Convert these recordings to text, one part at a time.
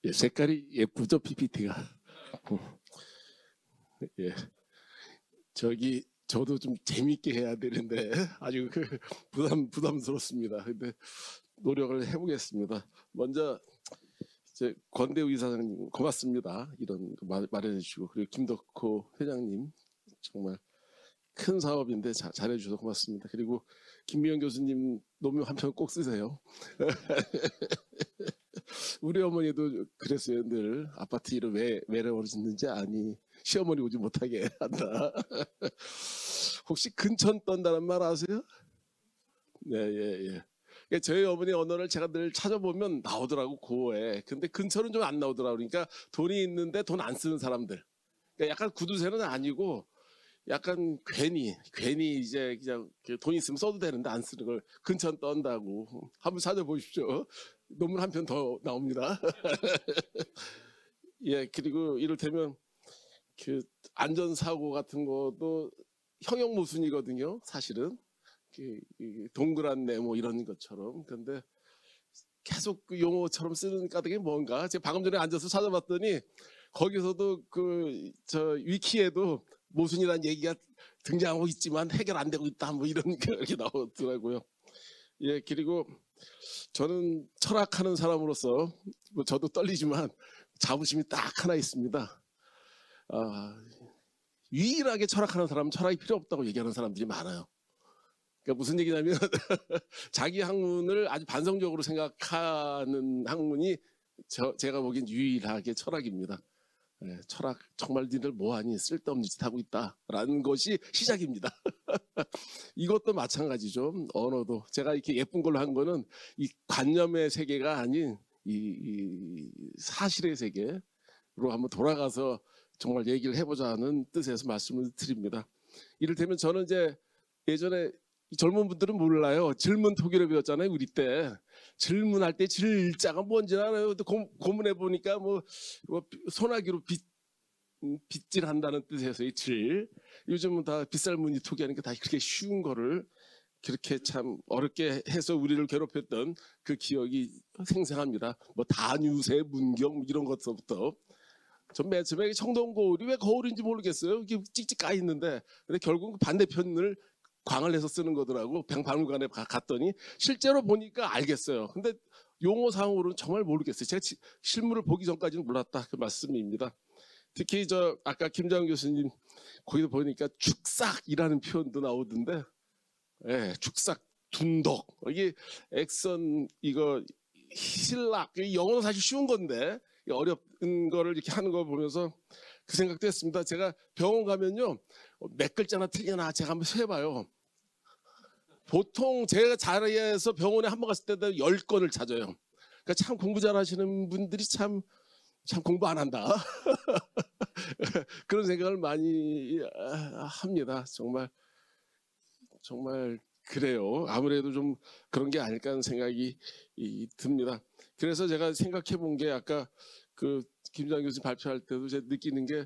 예, 색깔이 예쁘죠, PPT가. 예, 저도 좀 재밌게 해야 되는데 아주 부담스럽습니다. 근데 노력을 해보겠습니다. 먼저 이제 권대우 이사장님 고맙습니다. 이런 거 마련해 주시고, 그리고 김덕호 회장님 정말 큰 사업인데 잘해 주셔서 고맙습니다. 그리고 김미영 교수님 논문 한 편 꼭 쓰세요. 우리 어머니도 그랬어요. 늘 아파트 일을 왜 매력으로 짓는지 아니, 시어머니 오지 못하게 한다. 혹시 근천 떤다는 말 아세요? 네, 예, 예. 저희 어머니 언어를 제가 늘 찾아보면 나오더라고, 고어에. 근데 근처는 좀 안 나오더라고. 그러니까 돈이 있는데 돈 안 쓰는 사람들. 그러니까 약간 구두쇠는 아니고 약간 괜히 이제 그냥 돈 있으면 써도 되는데 안 쓰는 걸 근천 떤다고. 한번 찾아보십시오. 논문 한 편 더 나옵니다. 예, 그리고 이를테면 그 안전사고 같은 것도 형용 모순이거든요, 사실은. 동그란 네모 이런 것처럼. 근데 계속 그 용어처럼 쓰는 까닭이 뭔가, 제가 방금 전에 앉아서 찾아봤더니 거기서도 저 위키에도 모순이라는 얘기가 등장하고 있지만 해결 안 되고 있다, 뭐 이런 게 이렇게 나오더라고요. 예, 그리고 저는 철학하는 사람으로서 뭐 저도 떨리지만 자부심이 딱 하나 있습니다. 유일하게 철학하는 사람은 철학이 필요 없다고 얘기하는 사람들이 많아요. 그러니까 무슨 얘기냐면 자기 학문을 아주 반성적으로 생각하는 학문이 제가 보기엔 유일하게 철학입니다. 네, 철학 정말 니들 뭐하니, 쓸데없는 짓 하고 있다라는 것이 시작입니다. 이것도 마찬가지죠. 언어도 제가 이렇게 예쁜 걸로 한 거는 이 관념의 세계가 아닌 이 사실의 세계로 한번 돌아가서 정말 얘기를 해보자는 뜻에서 말씀을 드립니다. 이를테면 저는 이제 예전에 젊은 분들은 몰라요. 질문토기를 배웠잖아요, 우리 때. 질문할 때 질자가 뭔지 알아요. 고문해 보니까 뭐 소나기로 빗질한다는 뜻에서의 질. 요즘은 다 빗살무늬 토기하니까 다 그렇게 쉬운 거를 그렇게 참 어렵게 해서 우리를 괴롭혔던 그 기억이 생생합니다. 뭐 다뉴새, 문경 이런 것부터. 전 맨 처음에 청동거울이 왜 거울인지 모르겠어요. 이게 찍찍 까 있는데, 근데 결국 반대편을 광을 내서 쓰는 거더라고. 박물관에 갔더니 실제로 보니까 알겠어요. 근데 용어상으로는 정말 모르겠어요. 제가 실물을 보기 전까지는 몰랐다, 그 말씀입니다. 특히 아까 김장훈 교수님 거기도 보니까 축삭이라는 표현도 나오던데, 예, 축삭, 둔덕, 이게 액선, 이거 신락, 영어는 사실 쉬운 건데 어려운 거를 이렇게 하는 걸 보면서 그 생각도 했습니다. 제가 병원 가면요, 몇 글자나 틀리나 제가 한번 세봐요. 보통 제가 자리에서 병원에 한 번 갔을 때도 10건을 찾아요. 그러니까 참 공부 잘하시는 분들이 참 공부 안 한다. 그런 생각을 많이 합니다. 정말 그래요. 아무래도 좀 그런 게 아닐까 하는 생각이 듭니다. 그래서 제가 생각해 본 게, 아까 그 김장 교수님 발표할 때도 제가 느끼는 게,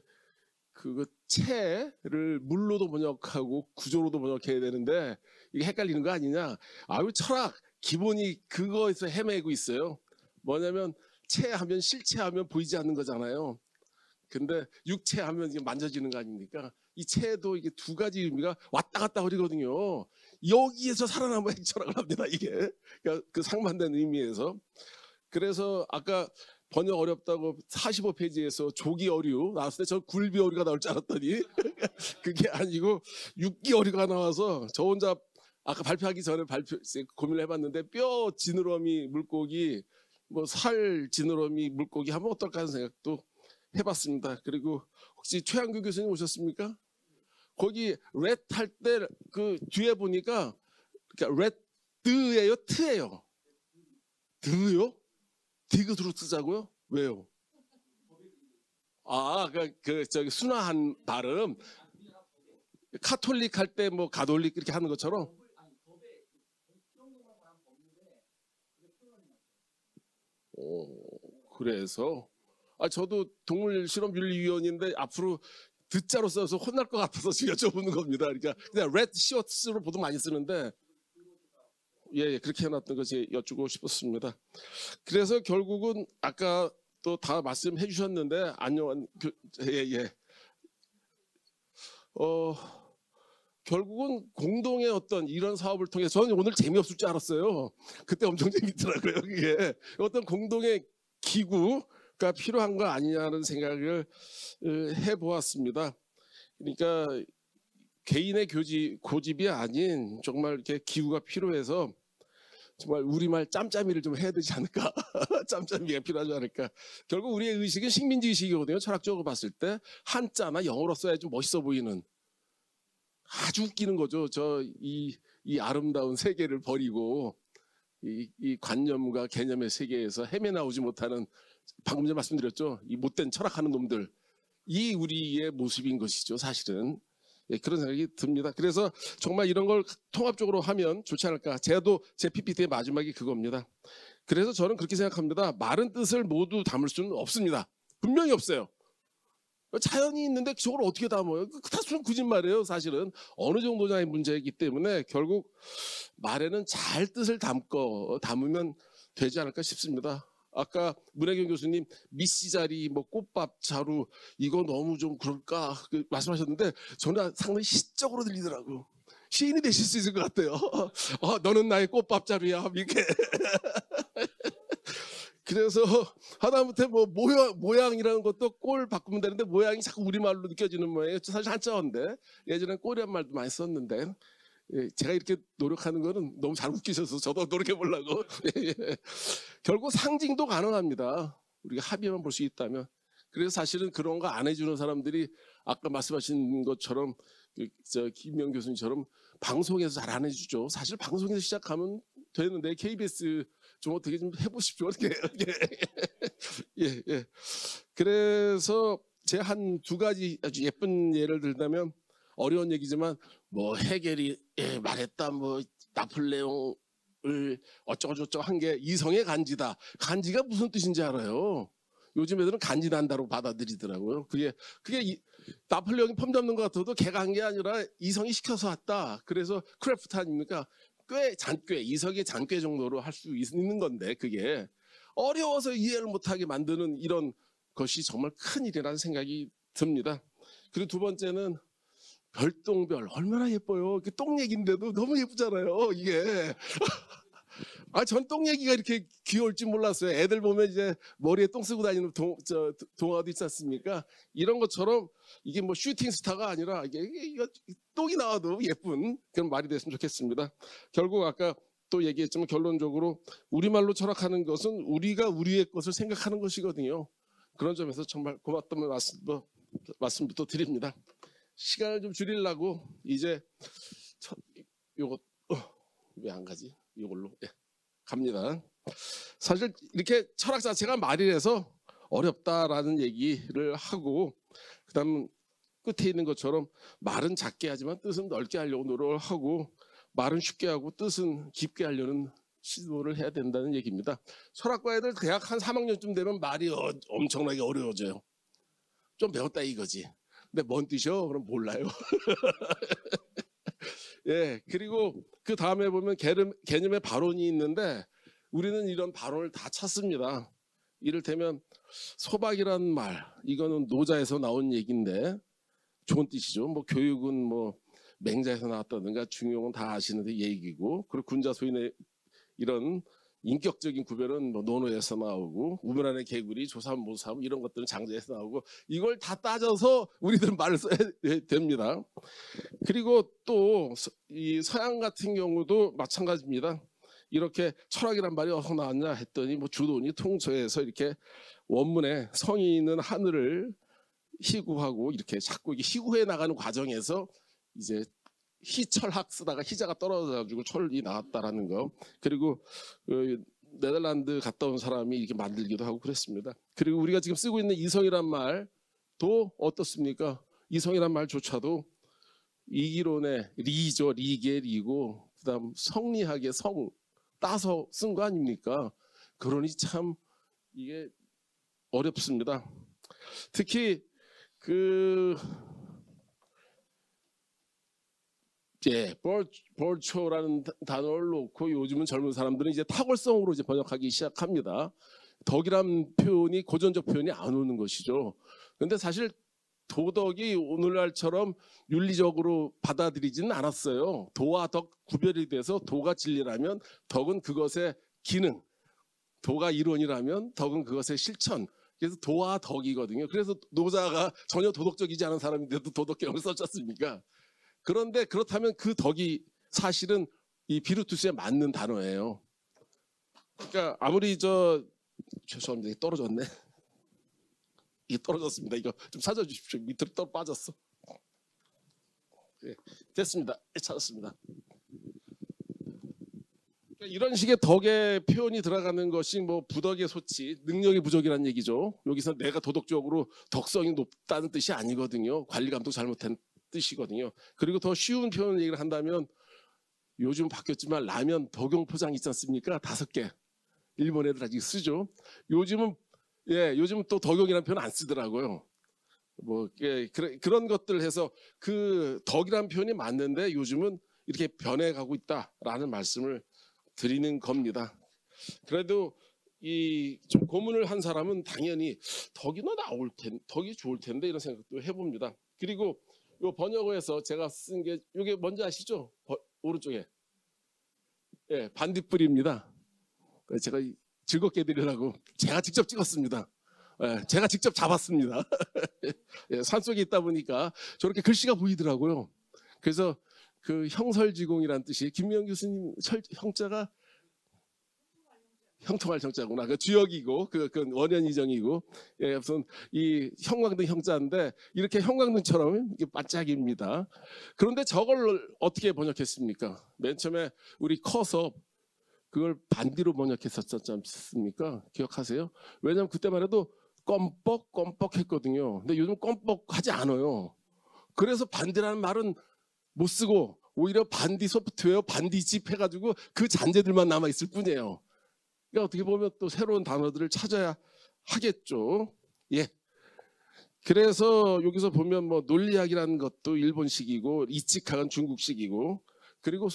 그거 체를 물로도 번역하고 구조로도 번역해야 되는데 이게 헷갈리는 거 아니냐. 아유, 철학 기본이 그거에서 헤매고 있어요. 뭐냐면 체하면 실체하면 보이지 않는 거잖아요. 근데 육체하면 이게 만져지는 거 아닙니까? 이 체도 이게 두 가지 의미가 왔다 갔다 거리거든요. 여기에서 살아남아야 철학을 합니다, 이게. 그러니까 그 상반된 의미에서. 그래서 아까 번역 어렵다고 45페이지에서 조기 어류 나왔을 때 저 굴비 어류가 나올 줄 알았더니 그게 아니고 육기 어류가 나와서 저 혼자 아까 발표하기 전에 고민을 해봤는데, 뼈 지느러미 물고기, 뭐 살 지느러미 물고기 하면 어떨까 하는 생각도 해봤습니다. 그리고 혹시 최한규 교수님 오셨습니까? 거기 렛 할 때 그 뒤에 보니까 그러니까 레드예요, 트예요? 드요? 디귿으로 쓰자고요? 왜요? 저기 순화한 발음. 카톨릭 할 때 뭐 가톨릭 이렇게 하는 것처럼. 그래서 저도 동물실험윤리위원인데 앞으로 듣자로 써서 혼날 것 같아서 지금 여쭤보는 겁니다. 그러니까 그냥 레드 시어스로 보통 많이 쓰는데, 예, 그렇게 해놨던 것이 여쭈고 싶었습니다. 그래서 결국은 아까 또 다 말씀해 주셨는데 안녕한 예. 결국은 공동의 어떤 이런 사업을 통해 저는 오늘 재미없을 줄 알았어요. 그때 엄청 재밌더라고요. 이게 어떤 공동의 기구가 필요한 거 아니냐는 생각을 해보았습니다. 그러니까 개인의 고집이 아닌 정말 이렇게 기구가 필요해서 정말 우리말 짬짬이를 좀 해야 되지 않을까. 짬짬이가 필요하지 않을까. 결국 우리의 의식은 식민지 의식이거든요. 철학적으로 봤을 때 한자나 영어로 써야 좀 멋있어 보이는. 아주 웃기는 거죠. 이 아름다운 세계를 버리고 이 관념과 개념의 세계에서 헤매나오지 못하는, 방금 전에 말씀드렸죠. 이 못된 철학하는 놈들. 이 우리의 모습인 것이죠. 사실은. 예, 그런 생각이 듭니다. 그래서 정말 이런 걸 통합적으로 하면 좋지 않을까. 제 PPT의 마지막이 그겁니다. 그래서 저는 그렇게 생각합니다. 말은 뜻을 모두 담을 수는 없습니다. 분명히 없어요. 자연이 있는데 저걸 어떻게 담아요? 다 순 거짓말이에요. 사실은 어느 정도냐의 문제이기 때문에 결국 말에는 잘 뜻을 담으면 되지 않을까 싶습니다. 아까 문혜경 교수님 미씨 자리, 뭐 꽃밥 자루 이거 너무 좀 그럴까 말씀하셨는데 저는 상당히 시적으로 들리더라고요. 시인이 되실 수 있을 것 같아요. 너는 나의 꽃밥 자루야 이렇게. 그래서 하다못해 뭐 모양이라는 것도 꼴 바꾸면 되는데 모양이 자꾸 우리말로 느껴지는 모양이에요. 사실 한자어인데 예전엔 꼴이란 말도 많이 썼는데 제가 이렇게 노력하는 거는 너무 잘 웃기셔서 저도 노력해 보려고. 결국 상징도 가능합니다. 우리가 합의만 볼 수 있다면. 그래서 사실은 그런 거 안 해주는 사람들이 아까 말씀하신 것처럼 김명 교수님처럼 방송에서 잘 안 해주죠. 사실 방송에서 시작하면 되는데 KBS 좀 어떻게 좀 해보십시오. 예. 그래서 제 한 두 가지 아주 예쁜 예를 들자면 어려운 얘기지만 뭐 해겔이 말했다, 뭐 나폴레옹을 어쩌고저쩌고 한 게 이성의 간지다. 간지가 무슨 뜻인지 알아요? 요즘 애들은 간지난다로 받아들이더라고요. 그게 나폴레옹이 펌 잡는 것 같아도 걔가 한 게 아니라 이성이 시켜서 왔다. 그래서 크래프트 아닙니까? 잔꾀, 이성의 잔꾀 정도로 할 수 있는 건데 그게 어려워서 이해를 못하게 만드는 이런 것이 정말 큰일이라는 생각이 듭니다. 그리고 두 번째는 별똥별 얼마나 예뻐요. 똥 얘기인데도 너무 예쁘잖아요. 이게. 전 똥 얘기가 이렇게 귀여울 줄 몰랐어요. 애들 보면 이제 머리에 똥 쓰고 다니는 동화도 있지 않습니까? 이런 것처럼 이게 뭐 슈팅 스타가 아니라 이게 똥이 나와도 예쁜 그런 말이 됐으면 좋겠습니다. 결국 아까 또 얘기했지만 결론적으로 우리말로 철학하는 것은 우리가 우리의 것을 생각하는 것이거든요. 그런 점에서 정말 고맙다는 말씀부터 드립니다. 시간을 좀 줄이려고 이제 요거 왜 안 가지? 이걸로 갑니다. 사실 이렇게 철학 자체가 말이라서 어렵다라는 얘기를 하고 그다음 끝에 있는 것처럼 말은 작게 하지만 뜻은 넓게 하려고 노력을 하고 말은 쉽게 하고 뜻은 깊게 하려는 시도를 해야 된다는 얘기입니다. 철학과 애들 대학 한 3학년쯤 되면 말이 엄청나게 어려워져요. 좀 배웠다 이거지. 근데 뭔 뜻이요? 그럼 몰라요. 예, 그리고 그 다음에 보면 개념의 발언이 있는데 우리는 이런 발언을 다 찾습니다. 이를테면 소박이라는 말, 이거는 노자에서 나온 얘기인데 좋은 뜻이죠. 뭐 교육은 뭐 맹자에서 나왔다든가 중용은 다 아시는 얘기고, 그리고 군자소인의 이런 인격적인 구별은 뭐 논어에서 나오고 우문안의 개구리, 조삼모삼 이런 것들은 장자에서 나오고 이걸 다 따져서 우리들은 말을 써야 됩니다. 그리고 또 이 서양 같은 경우도 마찬가지입니다. 이렇게 철학이란 말이 어디서 나왔냐 했더니 뭐 주도니 통서에서 이렇게 원문에 성이 있는 하늘을 희구하고 이렇게 자꾸 이게 희구해 나가는 과정에서 이제 희철학 쓰다가 희자가 떨어져가지고 철이 나왔다라는 거. 그리고 네덜란드 갔다 온 사람이 이렇게 만들기도 하고 그랬습니다. 그리고 우리가 지금 쓰고 있는 이성이란 말도 어떻습니까? 이성이란 말조차도 이기론의 리죠. 리게 리고 그다음 성리학의 성 따서 쓴 거 아닙니까? 그러니 참 이게 어렵습니다. 특히 버추어라는 단어를 놓고 요즘은 젊은 사람들은 이제 탁월성으로 이제 번역하기 시작합니다. 덕이란 표현이 고전적 표현이 안 오는 것이죠. 근데 사실 도덕이 오늘날처럼 윤리적으로 받아들이지는 않았어요. 도와 덕 구별이 돼서 도가 진리라면 덕은 그것의 기능, 도가 이론이라면 덕은 그것의 실천. 그래서 도와 덕이거든요. 그래서 노자가 전혀 도덕적이지 않은 사람인데도 도덕경을 썼지 않습니까? 그런데 그렇다면 그 덕이 사실은 이 비루투스에 맞는 단어예요. 그러니까 아무리 죄송합니다. 이게 떨어졌네. 이게 떨어졌습니다. 이거 좀 찾아주십시오. 밑으로 떨어 빠졌어. 네, 됐습니다. 찾았습니다. 이런 식의 덕의 표현이 들어가는 것이 뭐 부덕의 소치, 능력이 부족이라는 얘기죠. 여기서 내가 도덕적으로 덕성이 높다는 뜻이 아니거든요. 관리 감독 잘못한 뜻이거든요. 그리고 더 쉬운 표현 얘기를 한다면 요즘 바뀌었지만 라면 덕용 포장 있지 않습니까? 5개. 일본 애들 아직 쓰죠. 요즘은 또 덕용이라는 표현 안 쓰더라고요. 뭐 그런 것들 해서 그 덕이라는 표현이 맞는데 요즘은 이렇게 변해가고 있다라는 말씀을 드리는 겁니다. 그래도 이 좀 고문을 한 사람은 당연히 덕이 나올 텐데, 덕이 좋을 텐데 이런 생각도 해봅니다. 그리고 요 번역어에서 제가 쓴 게 이게 뭔지 아시죠? 오른쪽에 반딧불입니다. 제가 즐겁게 해드리려고 제가 직접 찍었습니다. 제가 직접 잡았습니다. 산속에 있다 보니까 저렇게 글씨가 보이더라고요. 그래서 그 형설지공이라는 뜻이 김미영 교수님 형자가 형통할 형자구나. 그 주역이고 그 원현이정이고 무슨 이 형광등 형자인데 이렇게 형광등처럼 이게 반짝입니다. 그런데 저걸 어떻게 번역했습니까? 맨 처음에 우리 커서 그걸 반디로 번역했었지 않습니까? 기억하세요? 왜냐하면 그때만 해도 껌뻑껌뻑했거든요. 근데 요즘 껌뻑하지 않아요. 그래서 반디라는 말은 못 쓰고 오히려 반디 소프트웨어, 반디집 해가지고 그 잔재들만 남아 있을 뿐이에요. 그러니까 어떻게 보면 또 새로운 단어들을 찾아야 하겠죠. 예. 그래서 여기서 보면 뭐 논리학이라는 것도 일본식이고 이치카는 중국식이고 그리고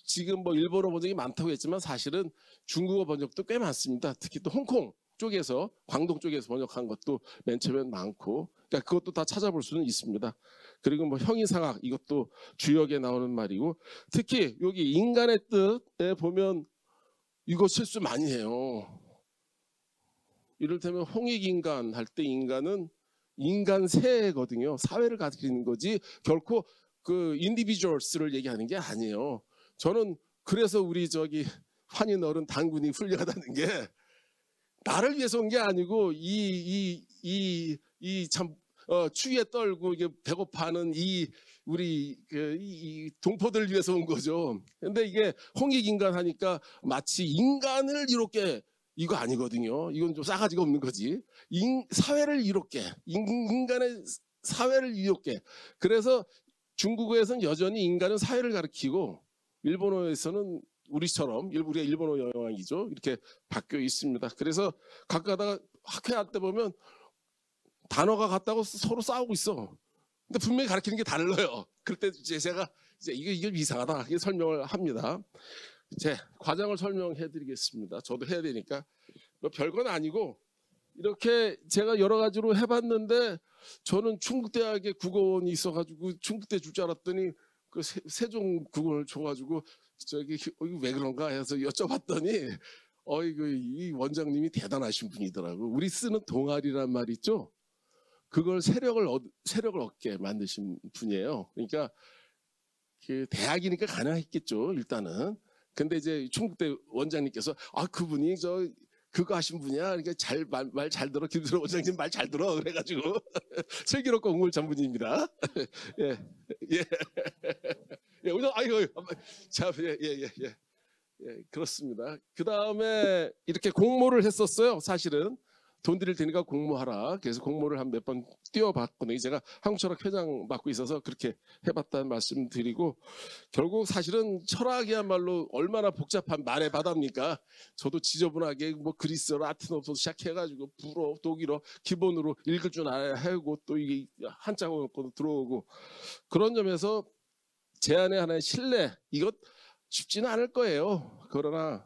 지금 뭐 일본어 번역이 많다고 했지만 사실은 중국어 번역도 꽤 많습니다. 특히 또 홍콩 쪽에서 광동 쪽에서 번역한 것도 맨 처음엔 많고 그러니까 그것도 다 찾아볼 수는 있습니다. 그리고 뭐 형이상학 이것도 주역에 나오는 말이고 특히 여기 인간의 뜻에 보면 이거 실수 많이 해요. 이를테면 홍익인간 할 때 인간은 인간세거든요. 사회를 가리키는 거지 결코 그 인디비주얼스를 얘기하는 게 아니에요. 저는 그래서 우리 환인 어른 당군이 훌륭하다는 게 나를 위해서 온 게 아니고 이 참 추위에 떨고 이게 배고파하는 우리 이 동포들을 위해서 온 거죠. 근데 이게 홍익인간 하니까 마치 인간을 이롭게 이거 아니거든요. 이건 좀 싸가지가 없는 거지. 사회를 이롭게 인간의 사회를 이롭게. 그래서 중국어에서는 여전히 인간은 사회를 가리키고 일본어에서는 우리처럼 우리가 일본어 영향이죠. 이렇게 바뀌어 있습니다. 그래서 가끔가다가 학회 때 보면 단어가 같다고 서로 싸우고 있어. 근데 분명히 가르치는 게 달라요. 그럴 때 제가 이게 이상하다 이렇게 설명을 합니다. 제 과정을 설명해 드리겠습니다. 저도 해야 되니까 뭐 별건 아니고 이렇게 제가 여러 가지로 해봤는데 저는 충북대학에 국어원이 있어가지고 충북대 줄 줄 알았더니 그 세종 국어를 줘가지고 왜 그런가 해서 여쭤봤더니 이 원장님이 대단하신 분이더라고. 우리 쓰는 동아리란 말 있죠. 그걸 세력을 얻게 만드신 분이에요. 그러니까 그 대학이니까 가능했겠죠 일단은. 근데 이제 충북대 원장님께서 그분이 그거 하신 분이야. 그러니까 말 잘 들어. 김수로 원장님 말 잘 들어. 그래가지고 슬기롭고 웅물 전문입니다. 예, 예, 예. 아이고, 자, 예, 그렇습니다. 그 다음에 이렇게 공모를 했었어요. 사실은 돈 드릴 테니까 공모하라. 그래서 공모를 한 몇 번 뛰어봤거든요. 제가 한국철학 회장 맡고 있어서 그렇게 해봤다는 말씀 드리고 결국 사실은 철학이야말로 얼마나 복잡한 말의 바다입니까? 저도 지저분하게 뭐 그리스어로 아테노부터 시작해가지고 불어, 독일어 기본으로 읽을 줄 알아야 하고 또 이게 한자어 들어오고 그런 점에서 제안의 하나의 신뢰 이것 쉽지는 않을 거예요. 그러나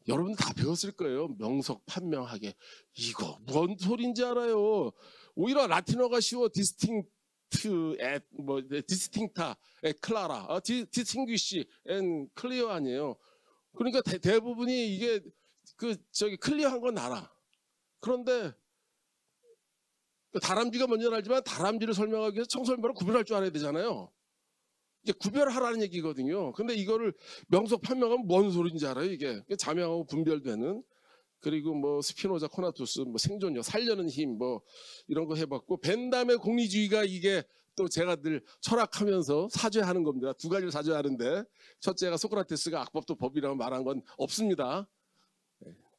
여러분 다 배웠을 거예요. 명석 판명하게. 이거 뭔 소린지 알아요. 오히려 라틴어가 쉬워. 디스팅트 앳, 뭐 디스팅타, 클라라, 디스팅귀시 앤 클리어 아니에요. 그러니까 대부분이 이게 클리어한 건 알아. 그런데 다람쥐가 먼저 알지만 다람쥐를 설명하기 위해서 청설모를 구별할 줄 알아야 되잖아요. 이게 구별하라는 얘기거든요. 근데 이거를 명석 판명하면 뭔 소리인지 알아요, 이게. 자명하고 분별되는. 그리고 뭐 스피노자, 코나투스, 뭐 생존력, 살려는 힘, 뭐 이런 거 해봤고, 벤담의 공리주의가 이게 또 제가 늘 철학하면서 사죄하는 겁니다. 두 가지를 사죄하는데, 첫째가 소크라테스가 악법도 법이라고 말한 건 없습니다.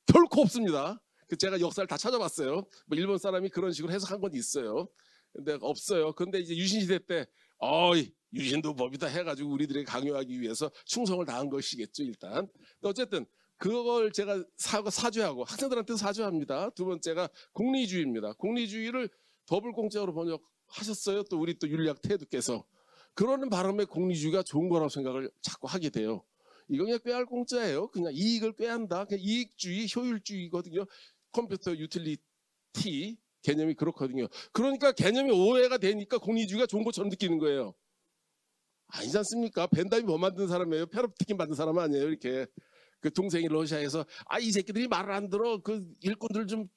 결코 없습니다. 제가 역사를 다 찾아봤어요. 뭐 일본 사람이 그런 식으로 해석한 건 있어요. 근데 없어요. 근데 이제 유신시대 때 유신도 법이다 해가지고 우리들에게 강요하기 위해서 충성을 다한 것이겠죠, 일단. 어쨌든 그걸 제가 사죄하고 학생들한테 사죄합니다. 두 번째가 공리주의입니다. 공리주의를 더블 공짜로 번역하셨어요. 또 우리 또 윤리학 태두께서. 그러는 바람에 공리주의가 좋은 거라고 생각을 자꾸 하게 돼요. 이거 그냥 꾀할 공짜예요. 그냥 이익을 꾀한다. 그냥 이익주의, 효율주의거든요. 컴퓨터 유틸리티 개념이 그렇거든요. 그러니까 개념이 오해가 되니까 공리주의가 좋은 것처럼 느끼는 거예요. 아니지 않습니까? 벤담이 뭐 만든 사람이에요? 페로프티킨 만든 사람 아니에요? 이렇게. 그 동생이 러시아에서 이 새끼들이 말을 안 들어. 그 일꾼들 좀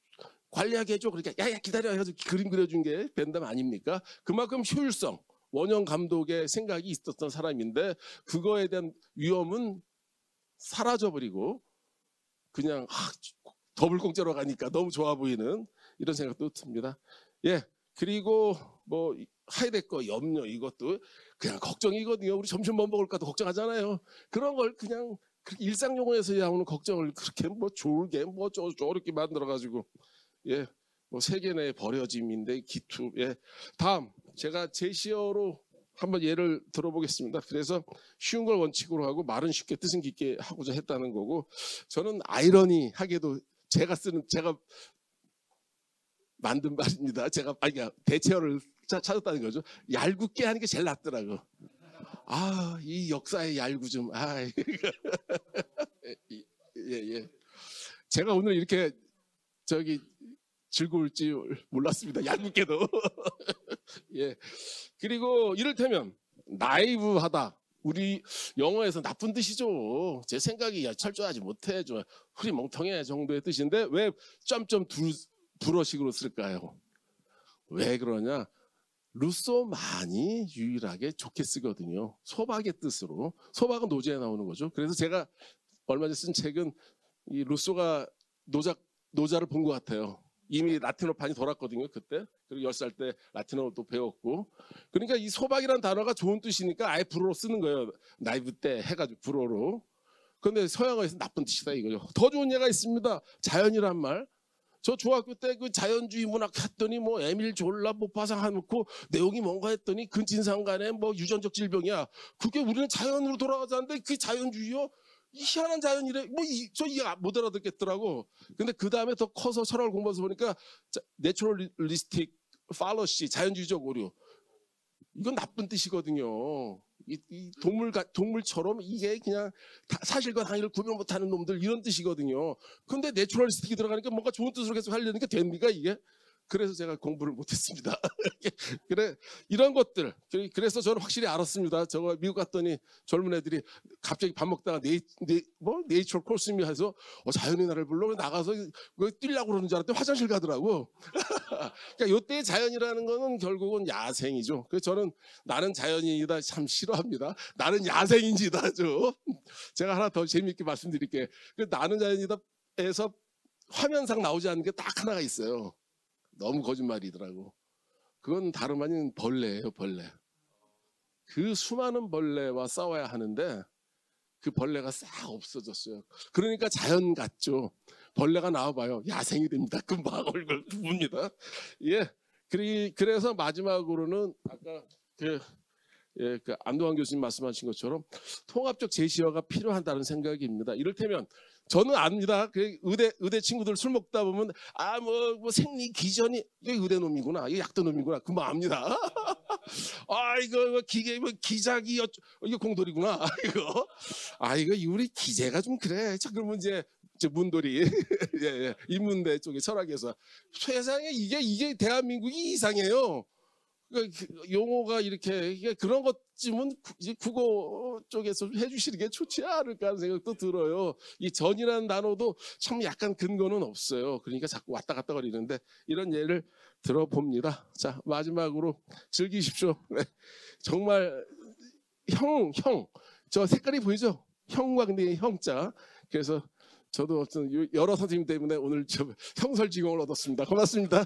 관리하게 해줘. 그러니까 야 기다려 해서 그림 그려준 게 벤담 아닙니까? 그만큼 효율성, 원형 감독의 생각이 있었던 사람인데 그거에 대한 위험은 사라져버리고 그냥 더블 공짜로 가니까 너무 좋아 보이는 이런 생각도 듭니다. 예, 그리고 뭐 하이데거 염려 이것도 그냥 걱정이거든요. 우리 점심 뭐 먹을까도 걱정하잖아요. 그런 걸 그냥 일상 용어에서 나오는 걱정을 그렇게 뭐 좋게 뭐 저렇게 만들어 가지고 예, 뭐 세계 내에 버려짐인데 기투. 예, 다음 제가 제시어로 한번 예를 들어보겠습니다. 그래서 쉬운 걸 원칙으로 하고 말은 쉽게 뜻은 깊게 하고자 했다는 거고, 저는 아이러니하게도 제가 만든 말입니다. 제가 대체어를 찾았다는 거죠. 얄궂게 하는 게 제일 낫더라고. 이 역사의 얄궂 좀. 예. 제가 오늘 이렇게 즐거울지 몰랐습니다. 얄궂게도. 예. 그리고 이를테면 나이브하다. 우리 영어에서 나쁜 뜻이죠. 제 생각이 철저하지 못해, 좀 흐리멍텅해 정도의 뜻인데 왜 점점 불어식으로 쓸까요? 왜 그러냐? 루소만이 유일하게 좋게 쓰거든요. 소박의 뜻으로. 소박은 노제에 나오는 거죠. 그래서 제가 얼마 전에 쓴 책은 이 루소가 노자를 본 것 같아요. 이미 라틴어판이 돌았거든요, 그때. 그리고 10살 때 라틴어도 배웠고. 그러니까 이 소박이라는 단어가 좋은 뜻이니까 아예 불어로 쓰는 거예요. 나이브 때 해가지고 불어로. 그런데 서양어에서 나쁜 뜻이다 이거죠. 더 좋은 예가 있습니다. 자연이란 말. 저 중학교 때 그 자연주의 문학 했더니 뭐 에밀 졸라 모파상 해놓고 내용이 뭔가 했더니 근친상간에 뭐 유전적 질병이야. 그게 우리는 자연으로 돌아가자는데 그게 자연주의요? 희한한 자연이래. 저 이해 못 알아듣겠더라고. 근데 그 다음에 더 커서 철학을 공부해서 보니까 내추럴리스틱 팔러시, 자연주의적 오류. 이건 나쁜 뜻이거든요. 이 동물처럼 이게 그냥 사실과 당위를 구별 못하는 놈들 이런 뜻이거든요. 근데 내추럴리스틱이 들어가니까 뭔가 좋은 뜻으로 계속 하려니까 됩니까 이게? 그래서 제가 공부를 못했습니다. 그래 이런 것들. 그래서 저는 확실히 알았습니다. 저거 미국 갔더니 젊은 애들이 갑자기 밥 먹다가 네이처 코스미 해서 자연의 나라를 불러 나가서 뛰려고 그러는 줄 알았더니 화장실 가더라고. 그러니까 이때의 자연이라는 거는 결국은 야생이죠. 그래서 저는 나는 자연인이다 참 싫어합니다. 나는 야생인지다 죠. 제가 하나 더 재미있게 말씀드릴게요. 나는 자연이다에서 화면상 나오지 않는 게 딱 하나가 있어요. 너무 거짓말이더라고. 그건 다름 아닌 벌레예요, 벌레. 그 수많은 벌레와 싸워야 하는데 그 벌레가 싹 없어졌어요. 그러니까 자연 같죠. 벌레가 나와봐요. 야생이 됩니다. 금방 얼굴 봅니다. 예. 그래서 마지막으로는 아까 그 안도환 교수님 말씀하신 것처럼 통합적 제시어가 필요하다는 생각입니다. 이를테면 저는 압니다. 의대 친구들 술 먹다 보면 뭐 생리 기전이 이게 의대 놈이구나, 이게 약도 놈이구나, 금방 압니다. 이거 기계 뭐 기자기 이게 공돌이구나. 이거 우리 기재가 좀 그래. 자, 그러면 이제 즉 문돌이 예, 예. 인문대 쪽의 철학에서 세상에 이게 대한민국이 이상해요. 그러니까 용어가 이렇게 그런 것쯤은 이제 국어 쪽에서 해주시는 게 좋지 않을까 하는 생각도 들어요. 이 전이라는 단어도 참 약간 근거는 없어요. 그러니까 자꾸 왔다 갔다 거리는데 이런 예를 들어봅니다. 자, 마지막으로 즐기십시오. 네. 정말 형, 저 색깔이 보이죠? 형광등의 형자. 그래서 저도 어떤 여러 선생님 때문에 오늘 저 형설지공을 얻었습니다. 고맙습니다.